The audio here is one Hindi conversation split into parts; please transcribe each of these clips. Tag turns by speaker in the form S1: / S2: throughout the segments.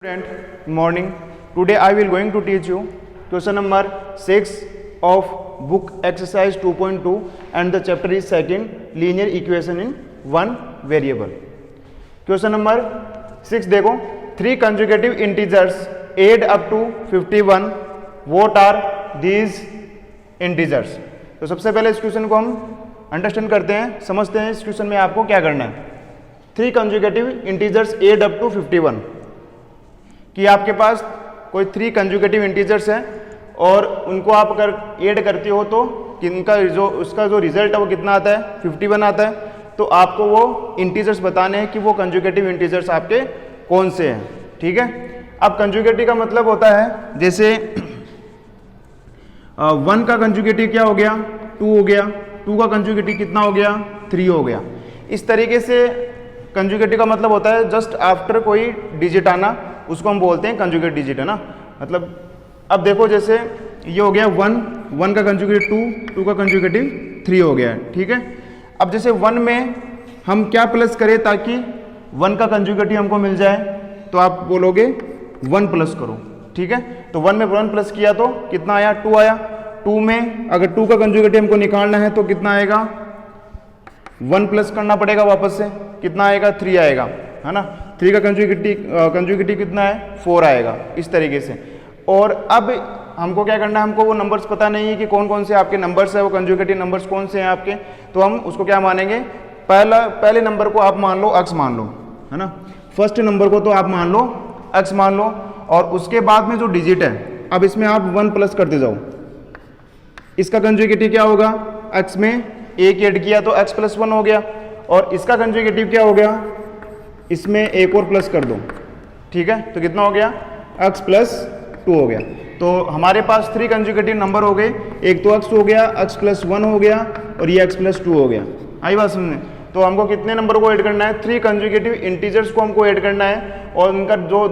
S1: Student, good morning. Today I will going to teach you question number 6 of book exercise 2.2 and the chapter is second linear equation in one variable. Question number 6 देखो, three consecutive integers add up to 51. What are these integers? तो सबसे पहले इस क्वेश्चन को हम अंडरस्टैंड करते हैं, समझते हैं इस क्वेश्चन में आपको क्या करना है. Three conjugative integers add up to 51 कि आपके पास कोई थ्री कंजुगेटिव इंटीजर्स हैं और उनको आप अगर ऐड करते हो तो इनका जो उसका जो रिजल्ट है वो कितना आता है, 51 आता है. तो आपको वो इंटीजर्स बताने हैं कि वो कंजुगेटिव इंटीजर्स आपके कौन से हैं. ठीक है. अब कंजुगेटिव का मतलब होता है जैसे 1 का कंजुगेटिव क्या हो गया, 2 हो गया, 2 का कंजुगेटिव कितना हो गया, 3 हो गया. इस तरीके से कंजुगेटिव का मतलब होता है जस्ट आफ्टर कोई डिजिट आना, उसको हम बोलते हैं कंजुगेट डिजिट, है ना. मतलब अब देखो जैसे ये हो गया 1 का कंजुगेटिव 2 का कंजुगेटिव 3 हो गया. ठीक है. अब जैसे 1 में हम क्या प्लस करें ताकि 1 का कंजुगेटिव हमको मिल जाए, तो आप बोलोगे 1 प्लस करो. ठीक है. तो 1 में 1 प्लस किया तो कितना आया, 2 आया. 2 में अगर 2 का कंजुगेटिव हमको निकालना है तो कितना आएगा, 1 प्लस करना पड़ेगा वापस से, कितना आएगा, 3 आएगा, है ना. 3 का कंजुगेटिव कितना है, 4 आएगा. इस तरीके से. और अब हमको क्या करना है, हमको वो नंबर्स पता नहीं है कि कौन कौन से आपके नंबर्स है, वो कंजुगेटिव नंबर्स कौन से हैं आपके. तो हम उसको क्या मानेंगे, पहले नंबर को आप मान लो x मान लो, है ना. फर्स्ट नंबर को तो आप मान लो x मान लो, और उसके बाद में जो डिजिट है अब इसमें आप 1 प्लस करते जाओ. इसका कंजुगेटिव क्या होगा, x में एक ऐड किया तो x प्लस 1 हो गया, और इसका कंजुगेटिव क्या हो गया, इसमें एक और प्लस कर दो. ठीक है. तो कितना हो गया, x प्लस 2 हो गया. तो हमारे पास 3 कंजुगेटिव नंबर हो गए. एक तो x हो गया, x प्लस 1 हो गया, और ये x प्लस 2 हो गया. आई बात समझने. तो हमको कितने नंबर को ऐड करना है, 3 कंजुगेटिव इंटीजर्स को हमको ऐड करना है, और उनका जो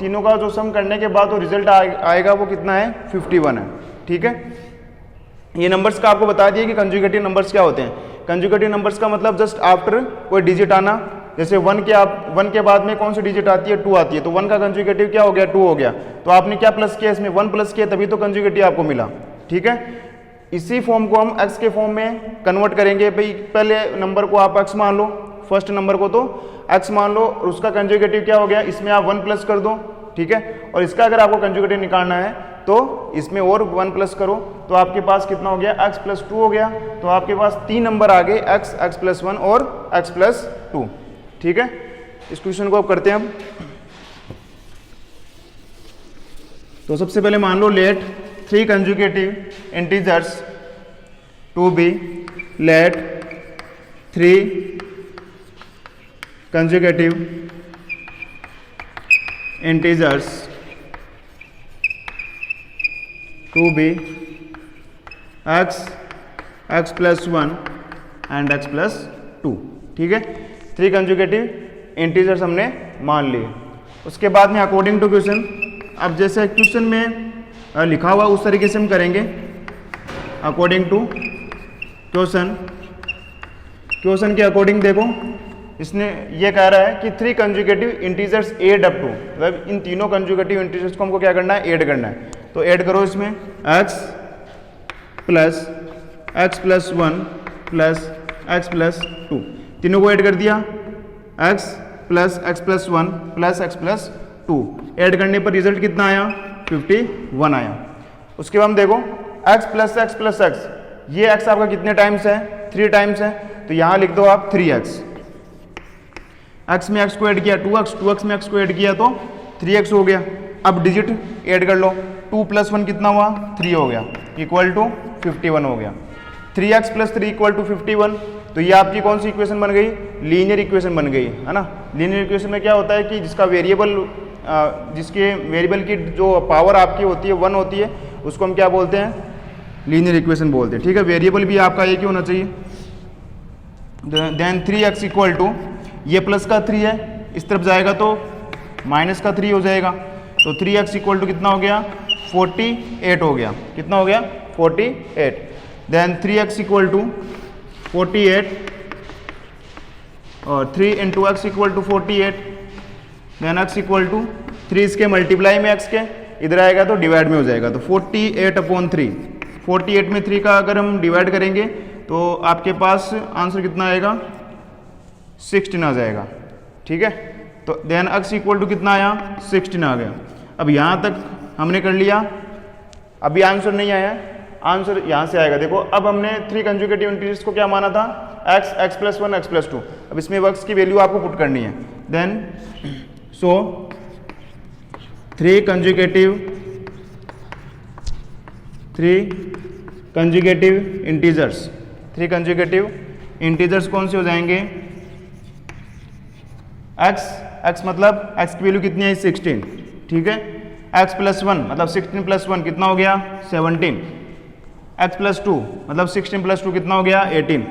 S1: तीनों का जो सम करने के बाद जो रिजल्ट आएगा वो कितना है, 51 है. ठीक है. ये नंबर्स का आपको बता दिए कि कंजुगेटिव नंबर्स क्या होते हैं. कंजुगेटिव नंबर्स का मतलब जस्ट आफ्टर कोई डिजिट आना. जैसे 1 के बाद में कौन सी डिजिट आती है, 2 आती है, तो 1 का कंजुगेटिव क्या हो गया, 2 हो गया. तो आपने क्या प्लस किया, इसमें 1 प्लस किया, तभी तो कंजुगेटिव आपको मिला. ठीक है. इसी फॉर्म को हम x के फॉर्म में कन्वर्ट करेंगे. भाई पहले नंबर को आप x मान लो, फर्स्ट नंबर को तो x मान लो, और उसका कंजुगेटिव क्या हो गया, इसमें आप 1 प्लस कर दो. ठीक है. और इसका अगर आपको कंजुगेटिव निकालना है तो इसमें और 1 प्लस करो, तो आपके पास कितना हो गया, x प्लस 2 हो गया. तो आपके पास 3 नंबर आ गए, x प्लस 1 और x प्लस 2. ठीक है. इस क्वेश्चन को अब करते हैं हम. तो सबसे पहले मान लो let 3 conjugative integers to be, let 3 conjugative integers to be x plus 1 and x plus 2. ठीक है. 3 कंजुगेटिव इंटीजर्स हमने मान लिए. उसके बाद में अकॉर्डिंग टू क्वेश्चन, अब जैसे क्वेश्चन में लिखा हुआ उस तरीके से हम करेंगे. अकॉर्डिंग टू क्वेश्चन के अकॉर्डिंग देखो, इसने ये कह रहा है कि 3 conjugative integers add up to, मतलब इन तीनों कंजुगेटिव इंटीजर्स को हमको क्या करना है, ऐड करना है. तो ऐड करो इसमें x plus 1 plus x plus 2, तीनों को ऐड कर दिया. x plus 1 plus x plus 2 add करने पर रिजल्ट कितना आया, 51 आया. उसके बाद हम देखो x प्लस x, ये x आपका कितने टाइम्स है, 3 टाइम्स है. तो यहाँ लिख दो आप 3x. x में x को ऐड किया 2x में x को ऐड किया तो 3x हो गया. अब डिजिट ऐड कर लो, 2 प्लस 1 कितना हुआ, 3 हो गया, इक्वल टू 51 हो गया. 3x plus 3 equal to 51. तो ये आपकी कौन सी इक्वेशन बन गई, लीनियर इक्वेशन बन गई, है ना. लीनियर इक्वेशन में क्या होता है कि जिसके वेरिएबल की जो पावर आपकी होती है 1 होती है, उसको हम क्या बोलते हैं, लीनियर इक्वेशन बोलते हैं. ठीक है. वेरिएबल भी आपका एक ही होना चाहिए. देन 3x इक्वल टू, ये प्लस का 3 है, इस तरफ जाएगा तो माइनस का 3 हो जाएगा. तो 3x इक्वल टू कितना हो गया, 48 हो गया. कितना हो गया, 48. देन 3x इक्वल टू 48, और 3 into x equal to 48, then x equal to 3 इसके मल्टीप्लाई में x के, इधर आएगा तो डिवाइड में हो जाएगा, तो 48/3। 48 में 3 का अगर हम डिवाइड करेंगे तो आपके पास आंसर कितना आएगा, 16 आ जाएगा। ठीक है, तो देन x इक्वल टू कितना आया, 16 आ गया। अब यहाँ तक हमने कर लिया, अभी आंसर नहीं आया, आंसर यहाँ से आएगा। देखो अब हमने 3 कंजुगेटिव इंटीजर्स को क्या माना था, x, x+1, x+2। अब इसमें x की वैल्यू आपको पुट करनी है। देन सो 3 कंजुगेटिव इंटीजर्स कौन से हो जाएंगे, x मतलब x की वैल्यू कितनी है, 16। ठीक है, x+1 मतलब 16 + 1 कितना हो गया, 17। x+2 मतलब 16 + 2 कितना हो गया, 18।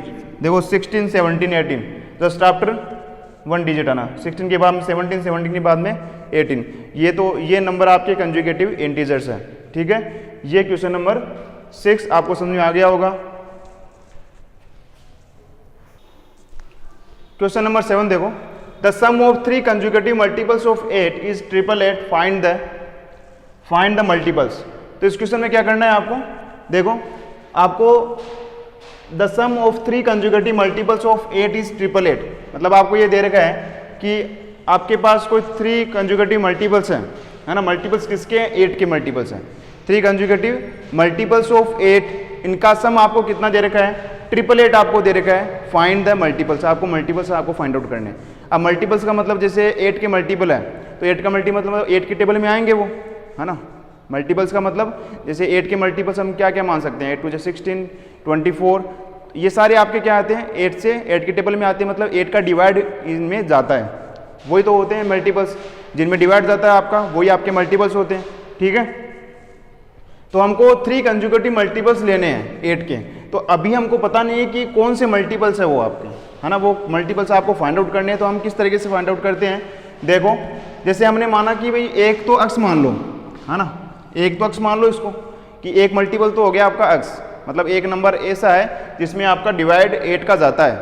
S1: देखो 16, 17, 18 जस्ट आफ्टर 1 डिजिट आना, 16 के बाद में 17, 17 के बाद में 18। ये नंबर आपके कंजुगेटिव इंटीजर्स है। ठीक है, ये क्वेश्चन नंबर 6 आपको समझ में आ गया होगा। क्वेश्चन नंबर 7 देखो, the sum of 3 conjugative multiples of 8 is 888, find the multiples. तो इस क्वेश्चन में क्या करना है आपको, देखो आपको the sum of 3 conjugative multiples of 8 is 888, मतलब आपको ये दे रखा है कि आपके पास कोई 3 कंजुगेटिव मल्टीपल्स हैं, है ना। मल्टीपल्स किसके हैं, 8 के मल्टीपल्स हैं। 3 कंजुगेटिव मल्टीपल्स ऑफ 8, इनका सम आपको कितना दे रखा है, 888 आपको दे रखा है। फाइंड द मल्टीपल्स, आपको मल्टीपल्स आपको फाइंड आउट करने हैं। अब मल्टीपल्स का मतलब जैसे 8 के मल्टीपल है तो 8 का मल्टीपल मतलब 8 के टेबल में आएंगे वो, है ना। मल्टीपल्स का मतलब जैसे 8 के मल्टीपल्स हम क्या क्या मान सकते हैं, 8 2 16, 24, ये सारे आपके क्या आते हैं, 8 से 8 के टेबल में आते हैं, मतलब 8 का डिवाइड इनमें जाता है, वही तो होते हैं मल्टीपल्स। जिनमें डिवाइड जाता है आपका वही आपके मल्टीपल्स होते हैं। ठीक है, तो हमको 3 कंजुगेटिव मल्टीपल्स लेने हैं 8 के, तो अभी हमको पता नहीं है कि कौन से मल्टीपल्स है वो आपके, है ना। वो मल्टीपल्स आपको फाइंड आउट करने हैं, तो हम किस तरीके से फाइंड आउट करते हैं, देखो जैसे हमने माना कि भाई एक तो x मान लो, है ना, एक तो x मान लो इसको, कि एक मल्टीपल तो हो गया आपका x, मतलब एक नंबर ऐसा है जिसमें आपका डिवाइड 8 का जाता है।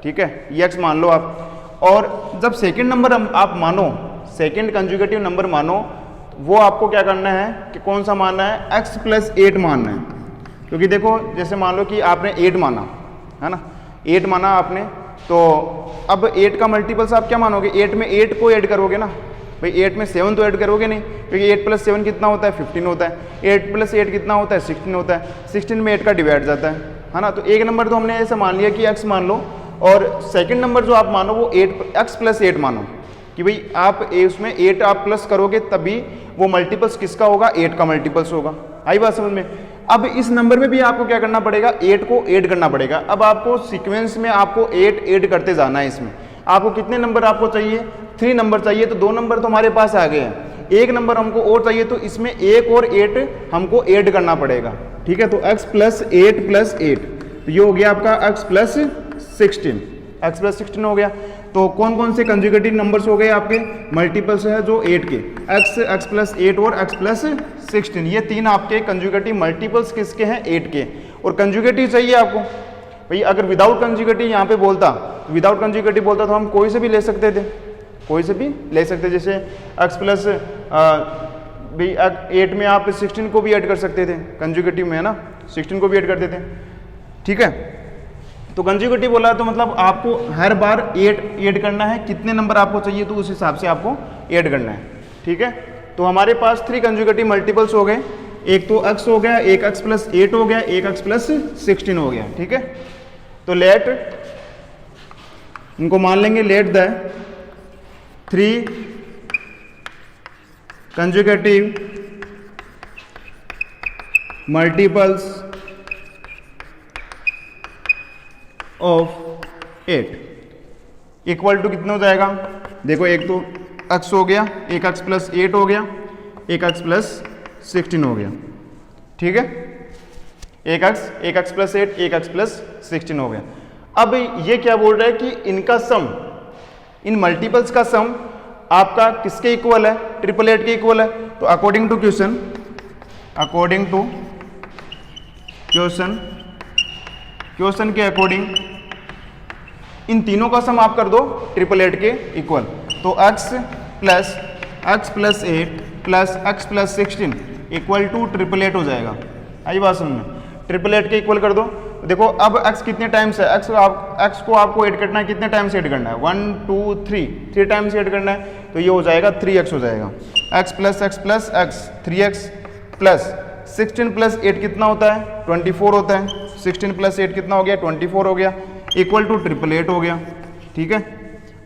S1: ठीक है, ये x मान लो आप। और जब सेकंड नंबर आप मानो, सेकंड कंजुगेटिव नंबर मानो, वो आपको क्या करना है कि कौन सा मानना है, x+8 मानना है। क्योंकि देखो जैसे मान लो कि आपने 8 माना, है ना, 8 माना आपने, तो अब 8 का मल्टीपल्स आप क्या मानोगे, 8 में 8 को ऐड करोगे ना भाई, 8 में 7 तो ऐड करोगे नहीं, क्योंकि 8 + 7 कितना होता है, 15 होता है। 8 + 8 कितना होता है, 16 होता है। 16 में 8 का डिवाइड जाता है ना। तो एक नंबर तो हमने ऐसा मान लिया कि x मान लो, और सेकंड नंबर जो आप मानो वो x+8 मानो, कि भाई आप उसमें 8 आप प्लस करोगे तभी वो मल्टीपल्स किसका होगा, 8 का मल्टीपल्स होगा। आई बात समझ में। अब इस नंबर में भी आपको क्या करना पड़ेगा, 8 को ऐड करना पड़ेगा। अब आपको सीक्वेंस में आपको 8 ऐड करते जाना है। इसमें आपको कितने नंबर आपको चाहिए, 3 नंबर चाहिए, तो 2 नंबर तो हमारे पास आ गए हैं, 1 नंबर हमको और चाहिए, तो इसमें 1 और 8 हमको ऐड करना पड़ेगा। ठीक है, तो x+8 तो ये हो गया आपका x+16, x+16 हो गया। तो कौन कौन से कंजुगेटिव नंबर्स हो गए आपके, मल्टीपल्स है जो 8 के, x+8 और x+16, ये 3 आपके कंजुगेटिव मल्टीपल्स किसके हैं, 8 के। और कंजुगेटिव चाहिए आपको भाई, अगर विदाउट कंजुगेटिव यहाँ पे बोलता, विदाउट कंजुगेटिव बोलता तो हम कोई से भी ले सकते थे, कोई से भी ले सकते, जैसे भाई 8 में आप 16 को भी ऐड कर सकते थे कंजुगेटिव में, है ना, 16 को भी ऐड करते थे। ठीक है, तो कंजुगेटिव बोला तो मतलब आपको हर बार 8 ऐड करना है, कितने नंबर आपको चाहिए तो उस हिसाब से आपको ऐड करना है। ठीक है, तो हमारे पास 3 कंजुगेटिव मल्टीपल्स हो गए, एक तो x हो गया, एक x+8 हो गया, एक x+16 हो गया। ठीक है, तो लेट, इनको मान लेंगे, let the 3 conjugative multiples of 8 equal to कितना हो जाएगा, देखो एक तो x हो गया, एक x+8 हो गया, एक x+16 हो गया। ठीक है, एक x+8, एक x+16 हो गया। अब ये क्या बोल रहा है कि इनका सम, इन मल्टीपल्स का सम आपका किसके इक्वल है, 888 के इक्वल है। तो अकॉर्डिंग टू क्वेश्चन, क्वेश्चन के अकॉर्डिंग इन तीनों का सम आप कर दो 888 के इक्वल। तो x x plus 8 plus x plus 16 equal to 888 हो जाएगा। आई बात समझ में? 888 के इक्वल कर दो। देखो अब x कितने टाइम्स है, x को आपको ऐड करना है, कितने टाइम्स ऐड करना है, 1 2 3 टाइम्स ऐड करना है, तो ये हो जाएगा 3x हो जाएगा। x plus x 3x plus 16 plus 8 कितना होता है, 24 होता है। 16 प्लस 8 कितना हो गया, 24 हो गया, इक्वल टू 888 हो गया। ठीक है,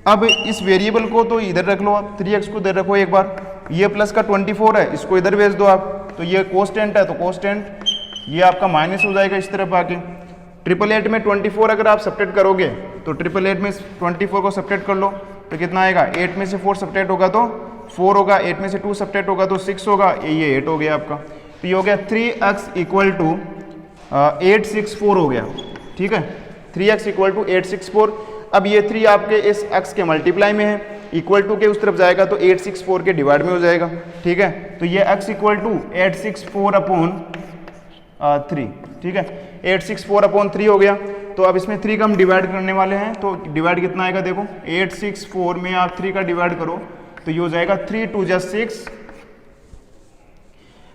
S1: अब इस वेरिएबल को तो इधर रख लो आप, 3x को इधर रखो एक बार, ये प्लस का 24 है, इसको इधर भेज दो आप, तो ये कोस्टेंट है, तो कोस्टेंट ये आपका माइनस हो जाएगा इस तरफ आके। 888 में 24 अगर आप सब्ट्रैक्ट करोगे तो 888 में 24 को सब्ट्रैक्ट कर लो तो कितना आएगा, 8 में से 4 सब्ट्रैक्ट होगा तो 4 होगा, 8 में से 2 सब्ट्रैक्ट होगा तो 6 होगा, ये 8 हो गया आपका। तो ये हो गया 3x इक्वल टू 864 हो गया। ठीक है, 3x इक्वल टू 864। अब ये 3 आपके इस x के मल्टीप्लाई में है, इक्वल टू के उस तरफ जाएगा तो 864 के डिवाइड में हो जाएगा। ठीक है, तो ये x इक्वल टू 864 अपॉन 3। ठीक है, 864 अपॉन 3 हो गया। तो अब इसमें 3 का हम डिवाइड करने वाले हैं, तो डिवाइड कितना आएगा, देखो 864 में आप 3 का डिवाइड करो तो ये हो जाएगा 3 2 जा 6,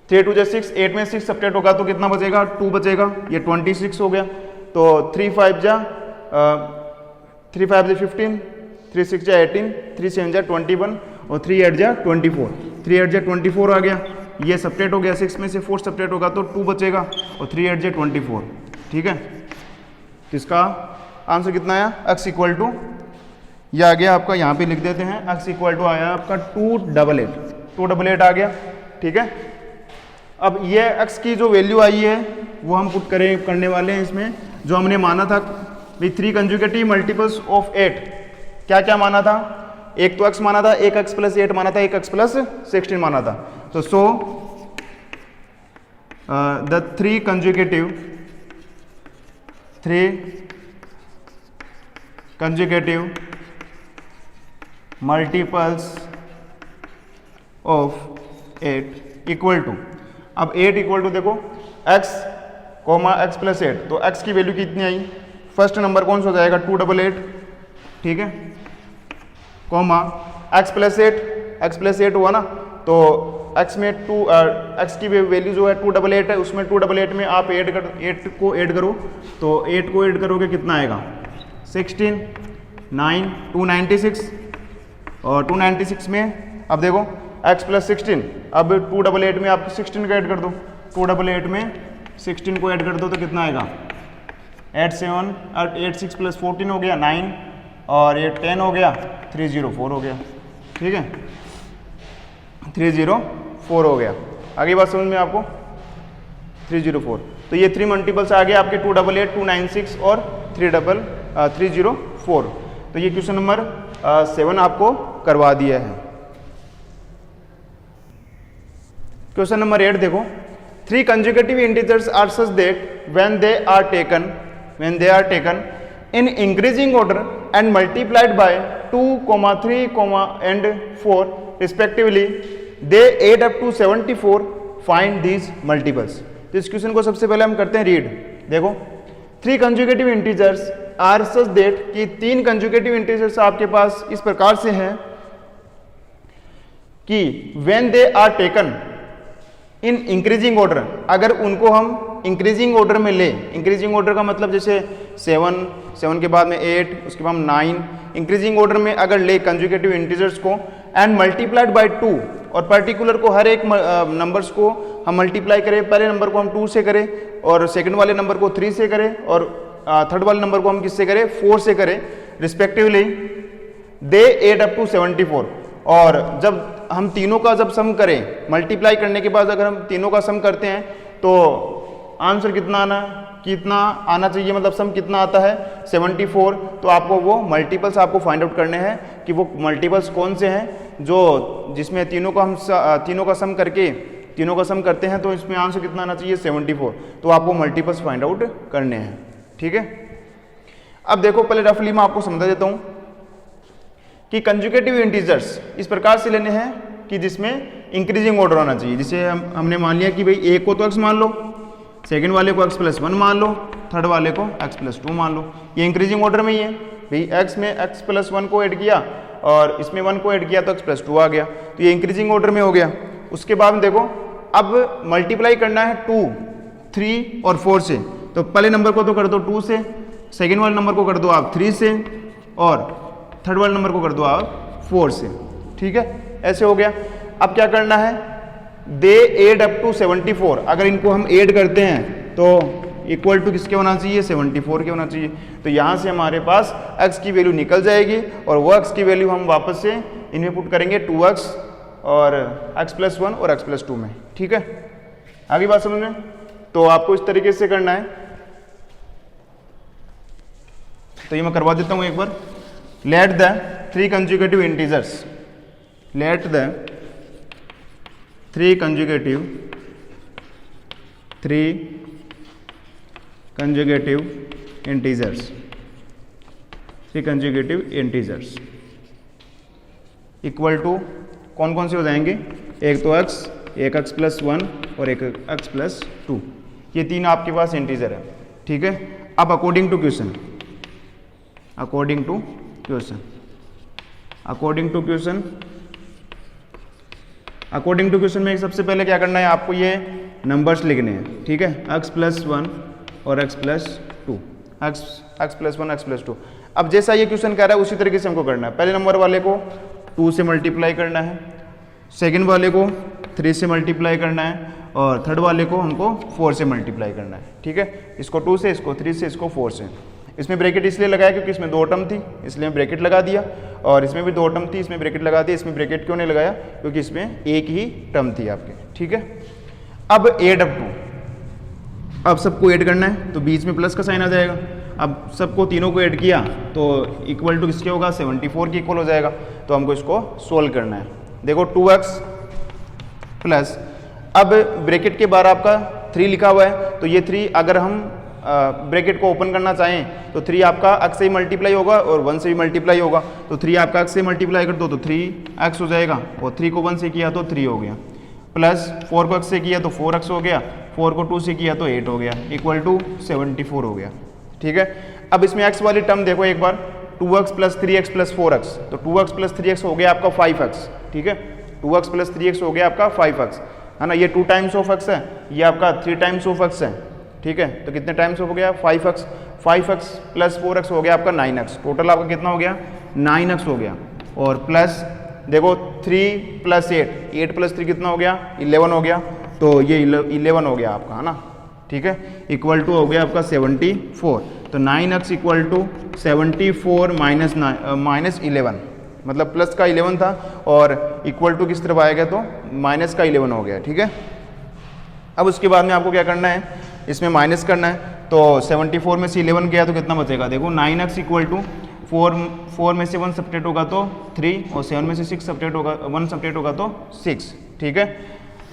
S1: 3 2 जा 6, 8 में 6 सब्ट्रैक्ट होगा तो कितना बचेगा, 2 बचेगा, ये 26 हो गया। तो 3 5 जा 15, 3 6 जा 18, 3 7 जा 21 और 3 8 जा 24, 3 8 जा 24 आ गया। ये सब्ट्रैक्ट हो गया, 6 में से 4 सब्ट्रैक्ट होगा तो 2 बचेगा और 3 8 जा 24। ठीक है, तो इसका आंसर कितना आया, x इक्वल टू, ये आ गया आपका, यहाँ पे लिख देते हैं, x इक्वल टू आया आपका 288 आ गया। ठीक है, अब ये x की जो वैल्यू आई है वो हम पुट करने वाले हैं इसमें, जो हमने माना था भाई 3 कंजुगेटिव मल्टीपल्स ऑफ 8, क्या क्या माना था, एक तो x माना था, एक x प्लस 8 माना था, एक x प्लस 16 माना था। तो so the 3 conjugative multiples of 8 equal to, अब 8 इक्वल टू देखो x कोमा x प्लस 8, तो x की वैल्यू कितनी आई, फर्स्ट नंबर कौन सा हो जाएगा, 288। ठीक है, कोमा x प्लस 8 हुआ ना, तो x में x की वैल्यू जो है 288 है, उसमें 288 में आप 8 को ऐड करो, तो 8 को ऐड करोगे कितना आएगा, 16 9 296, और 296 में अब देखो x प्लस 16, अब 288 में आप 16 का ऐड कर दो, 288 में 16 को ऐड कर दो तो कितना आएगा, 8 6 प्लस 14 हो गया 9, और ये 10 हो गया, 304 हो गया। ठीक है, 304 हो गया। आगे बात समझ में आपको, 304, तो ये 3 मल्टीपल्स आ गए आपके 288, 296 और 304। तो ये क्वेश्चन नंबर 7 आपको करवा दिया है। क्वेश्चन नंबर 8 देखो, 3 consecutive integers are such that when they are taken in increasing order and multiplied by 2, 3, and 4 respectively, they add up to 74. Find these multiples. तो इस क्वेश्चन को सबसे पहले हम करते हैं रीड। देखो 3 conjugative integers are such that कि 3 कंजुगेटिव इंटीजर्स आपके पास इस प्रकार से हैं कि when they are taken in increasing order, अगर उनको हम इंक्रीजिंग ऑर्डर में ले, इंक्रीजिंग ऑर्डर का मतलब जैसे 7 के बाद में 8, उसके बाद 9, इंक्रीजिंग ऑर्डर में अगर ले कंजुगेटिव इंटीजर्स को, एंड मल्टीप्लाइड बाय 2, और पर्टिकुलर को हर एक नंबर्स को हम मल्टीप्लाई करें, पहले नंबर को हम 2 से करें और सेकंड वाले नंबर को 3 से करें और थर्ड वाले नंबर को हम किससे करें, 4 से करें respectively, they add up to 74। और जब हम तीनों का जब सम करें, मल्टीप्लाई करने के बाद अगर हम तीनों का सम करते हैं तो आंसर कितना आना चाहिए, मतलब सम कितना आता है 74। तो आपको वो मल्टीपल्स आपको फाइंड आउट करने हैं कि वो मल्टीपल्स कौन से हैं जो जिसमें तीनों का सम करते हैं, तो इसमें आंसर कितना आना चाहिए 74। तो आपको मल्टीपल्स फाइंड आउट करने हैं। ठीक है, अब देखो पहले रफली मैं आपको समझा देता हूं कि कंजुगेटिव इंटीजर्स इस प्रकार से लेने हैं कि जिसमें इंक्रीजिंग ऑर्डर होना चाहिए। जिसे हमने मान लिया कि भाई एक को तो x मान लो, सेकंड वाले को x प्लस 1 मान लो, थर्ड वाले को x प्लस 2 मान लो, ये इंक्रीजिंग ऑर्डर में ही है। भाई x में x प्लस 1 को ऐड किया और इसमें 1 को ऐड किया तो x प्लस 2 आ गया। तो ये इंक्रीजिंग ऑर्डर में हो गया। उसके बाद में देखो अब मल्टीप्लाई करना है 2, 3 और 4 से। तो पहले नंबर को तो कर दो 2 से, सेकेंड वाले नंबर को कर दो आप 3 से, और थर्ड वाले नंबर को कर दो आप 4 से। ठीक है, ऐसे हो गया। अब क्या करना है, दे एड अप टू 74। अगर इनको हम ऐड करते हैं तो इक्वल टू किसके होना चाहिए, 74 के होना चाहिए। तो यहाँ से हमारे पास x की वैल्यू निकल जाएगी और वो x की वैल्यू हम वापस से इनमें पुट करेंगे 2x और x प्लस 1 और x प्लस 2 में। ठीक है, आगे बात समझ में। तो आपको इस तरीके से करना है। तो ये मैं करवा देता हूँ एक बार। Let the 3 conjugative integers, let the 3 conjugative integers equal to कौन कौन से हो जाएंगे, एक तो x, एक x प्लस 1 और एक x प्लस 2। ये तीन आपके पास इंटीजर है। ठीक है, अब अकॉर्डिंग टू क्वेश्चन में सबसे पहले क्या करना है, आपको ये नंबर्स लिखने हैं। ठीक है, x प्लस 1 और x plus 2, x plus 1 x plus 2। अब जैसा ये क्वेश्चन कह रहा है उसी तरीके से हमको करना है। पहले नंबर वाले को 2 से मल्टीप्लाई करना है, सेकंड वाले को 3 से मल्टीप्लाई करना है, और थर्ड वाले को हमको 4 से मल्टीप्लाई करना है। ठीक है, इसको 2 से, इसको 3 से, इसको 4 से। इसमें ब्रैकेट इसलिए लगाया क्योंकि इसमें 2 टर्म थी, इसलिए ब्रैकेट लगा दिया, और इसमें भी 2 टर्म थी, इसमें ब्रैकेट लगा दिया। इसमें ब्रैकेट क्यों नहीं लगाया, क्योंकि इसमें एक ही टर्म थी आपके। ठीक है, अब एड अप टू, अब सबको ऐड करना है तो बीच में प्लस का साइन आ जाएगा। अब सबको तीनों को ऐड किया तो इक्वल टू किसके होगा, 74 के इक्वल हो जाएगा। तो हमको इसको सोल्व करना है। देखो 2x प्लस, अब ब्रैकेट के बाहर आपका 3 लिखा हुआ है, तो ये 3 अगर हम ब्रैकेट को ओपन करना चाहें तो 3 आपका x से ही मल्टीप्लाई होगा और 1 से भी मल्टीप्लाई होगा। तो 3 आपका x से मल्टीप्लाई कर दो तो 3x हो जाएगा, और 3 को 1 से किया तो 3 हो गया, प्लस 4 को x से किया तो 4x हो गया, 4 को 2 से किया तो 8 हो गया, इक्वल टू 74 हो गया। ठीक है, अब इसमें x वाली टर्म देखो एक बार, 2x plus 3x plus 4x, तो 2x प्लस 3x हो गया आपका 5x। ठीक है, 2x प्लस 3x हो गया आपका 5x, है ना। ये 2 टाइम्स ऑफ x है, ये आपका 3 टाइम्स ऑफ x है। ठीक है, तो कितने टाइम्स हो गया, 5x, 5x प्लस 4x हो गया आपका 9x। टोटल आपका कितना हो गया, 9x हो गया, और प्लस देखो 3 प्लस 8, 8 प्लस 3 कितना हो गया, 11 हो गया। तो ये 11 हो गया आपका, है ना। ठीक है, इक्वल टू हो गया आपका 74। तो 9x इक्वल टू 74 माइनस 11, मतलब प्लस का 11 था और इक्वल टू किस तरफ आएगा तो माइनस का 11 हो गया। ठीक है, अब उसके बाद में आपको क्या करना है, इसमें माइनस करना है। तो 74 में से 11 गया तो कितना बचेगा, देखो 9x इक्वल टू 4 में से 1 सब्ट्रैक्ट होगा तो 3, और 7 में से 6 सब्ट्रैक्ट होगा, 1 सब्ट्रैक्ट होगा तो 6। ठीक है,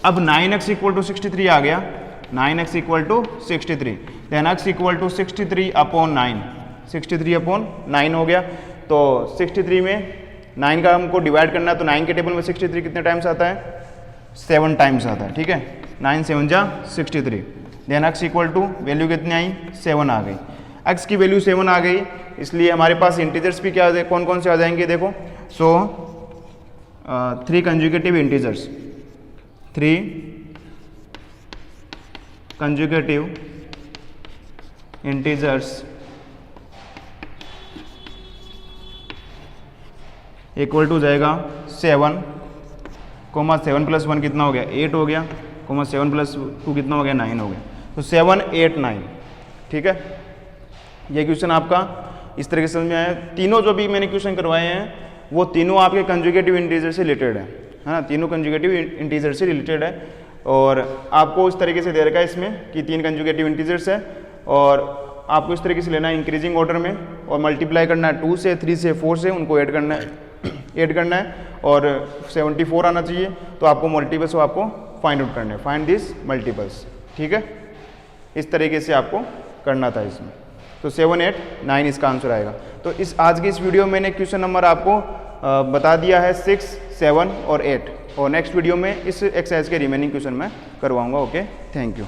S1: अब 9x इक्वल टू 63 आ गया, 9x equal to 63, then x equal to 63 upon 9, 63 upon 9 हो गया। तो 63 में 9 का हमको डिवाइड करना है, तो 9 के टेबल में 63 कितने टाइम्स आता है, 7 टाइम्स आता है। ठीक है, 9 7 जा 63, then x equal to value कितनी आई, 7 आ गई। x की वैल्यू 7 आ गई, इसलिए हमारे पास इंटीजर्स भी क्या कौन कौन से आ जाएंगे, देखो। So 3 conjugative integers, 3 conjugative integers equal to जाएगा 7, 7 प्लस 1 कितना हो गया, 8 हो गया, 7 प्लस 2 कितना हो गया, 9 हो गया। तो 7 8 9। ठीक है, ये क्वेश्चन आपका इस तरीके से समझ में आया। तीनों जो भी मैंने क्वेश्चन करवाए हैं वो तीनों आपके कंजुगेटिव इंटीजर से रिलेटेड है ना, तीनों कंजुगेटिव इंटीजर से रिलेटेड है। और आपको इस तरीके से दे रखा है इसमें कि 3 कंजुगेटिव इंटीजर्स है, और आपको इस तरीके से लेना है इंक्रीजिंग ऑर्डर में, और मल्टीप्लाई करना है 2 से, 3 से, 4 से, उनको ऐड करना है, और 74 आना चाहिए। तो आपको मल्टीपल्स आपको फाइंड आउट करने, फाइंड दिस मल्टीपल्स। ठीक है, इस तरीके से आपको करना था इसमें। तो 7 8 9 इसका आंसर आएगा। तो इस आज की इस वीडियो में मैंने क्वेश्चन नंबर आपको बता दिया है 6 7 और 8, और नेक्स्ट वीडियो में इस एक्सरसाइज के रिमेनिंग क्वेश्चन मैं करवाऊंगा। Okay, thank you.